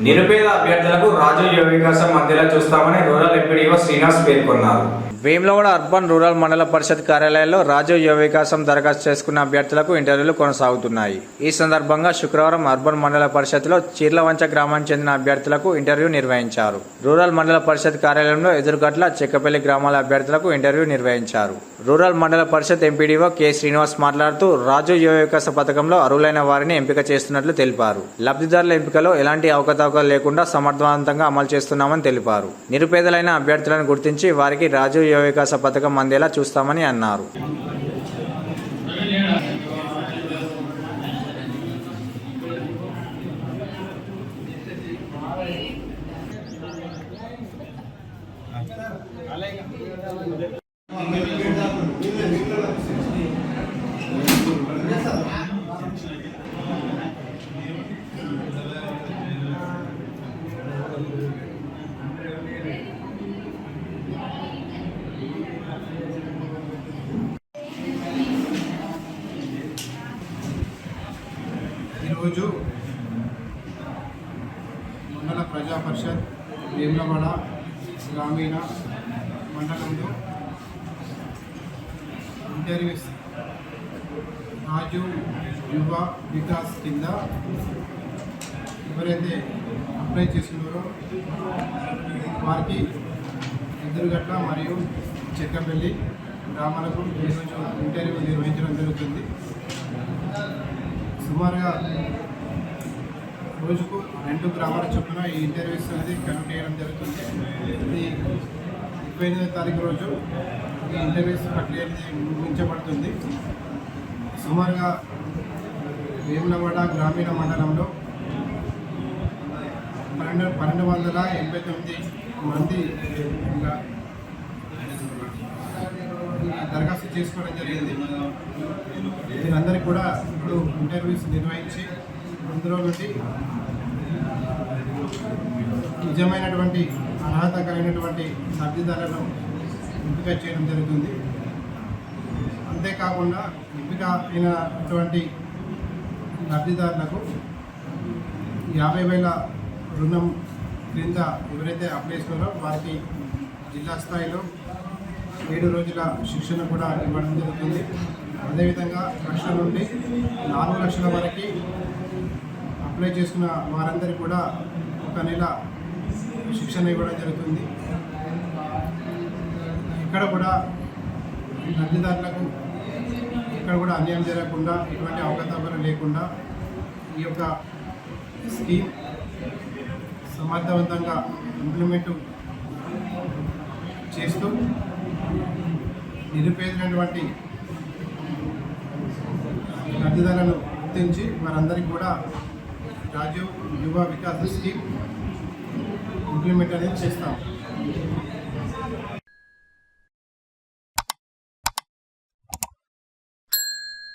నిరుపేద అభ్యర్థులకు రాజు యువ వికాసం అందేలా చూస్తామని రూరల్ ఎంపీడీఓ శ్రీనివాస్ పేర్కొన్నారు. వేములవాడ అర్బన్ రూరల్ మండల పరిషత్ కార్యాలయంలో రాజు యువ వికాసం దరఖాస్తు చేసుకున్న అభ్యర్థులకు ఇంటర్వ్యూలు కొనసాగుతున్నాయి. ఈ సందర్భంగా శుక్రవారం అర్బన్ మండల పరిషత్లో చీర్లవంచ గ్రామానికి చెందిన అభ్యర్థులకు ఇంటర్వ్యూ నిర్వహించారు. రూరల్ మండల పరిషత్ కార్యాలయంలో ఎదురుగట్ల చెక్కపల్లి గ్రామాల అభ్యర్థులకు ఇంటర్వ్యూ నిర్వహించారు. రూరల్ మండల పరిషత్ ఎంపీడీఓ కె శ్రీనివాస్ మాట్లాడుతూ రాజు యువ వికాస పథకంలో అర్హులైన వారిని ఎంపిక చేస్తున్నట్లు తెలిపారు. లబ్ధిదారుల ఎంపికలో ఎలాంటి అవకతవకలు లేకుండా సమర్థవంతంగా అమలు చేస్తున్నామని తెలిపారు. నిరుపేదలైన అభ్యర్థులను గుర్తించి వారికి రాజు యువ వికాస పథకం అందేలా చూస్తామని అన్నారు. ఈరోజు మండల ప్రజా పరిషత్ వేములవాడ గ్రామీణ మండలంలో ఇంటర్వ్యూస్ రాజు యువ వికాస్ కింద ఎవరైతే అప్లై చేస్తున్నారో వారికి ఎదురుగట్ల మరియు చెక్కపల్లి గ్రామాలకు ఈరోజు ఇంటర్వ్యూ నిర్వహించడం జరుగుతుంది. సుమారుగా రోజుకు 2 గ్రామాల చొప్పున ఈ ఇంటర్వ్యూస్ అనేది కండక్ట్ చేయడం జరుగుతుంది. ఇది 28వ తారీఖు రోజు ఈ ఇంటర్వ్యూస్ ప్రక్రియ ముగించబడుతుంది. సుమారుగా వేములవాడ గ్రామీణ మండలంలో 1289 మంది దరఖాస్తు చేసుకోవడం జరిగింది. వీరందరికీ కూడా ఇప్పుడు ఇంటర్వ్యూస్ నిర్వహించి అందులో నుండి నిజమైనటువంటి అర్హత కలిగినటువంటి లబ్ధిదారులను ఎంపిక చేయడం జరుగుతుంది. అంతేకాకుండా ఎంపిక అయినటువంటి లబ్ధిదారులకు 50,000 రుణం క్రింద ఎవరైతే అప్లై చేస్తున్నారో వారికి జిల్లా స్థాయిలో 7 రోజుల శిక్షణ కూడా ఇవ్వడం జరుగుతుంది. అదేవిధంగా 1 లక్షల నుండి 4 లక్షల వరకు అప్లై చేసుకున్న వారందరికీ కూడా 1 నెల శిక్షణ ఇవ్వడం జరుగుతుంది. ఇక్కడ కూడా లబ్ధిదారులకు ఇక్కడ కూడా అన్యాయం జరగకుండా ఎటువంటి అవకతవకలు లేకుండా ఈ యొక్క స్కీమ్ సమర్థవంతంగా ఇంప్లిమెంట్ చేస్తూ నిరుపేదైనటువంటి లబ్ధిదారులను గుర్తించి వారందరికీ కూడా రాజీవ్ యువ వికాస్ స్కీమ్ ఇంప్లిమెంట్ అనేది చేస్తాం.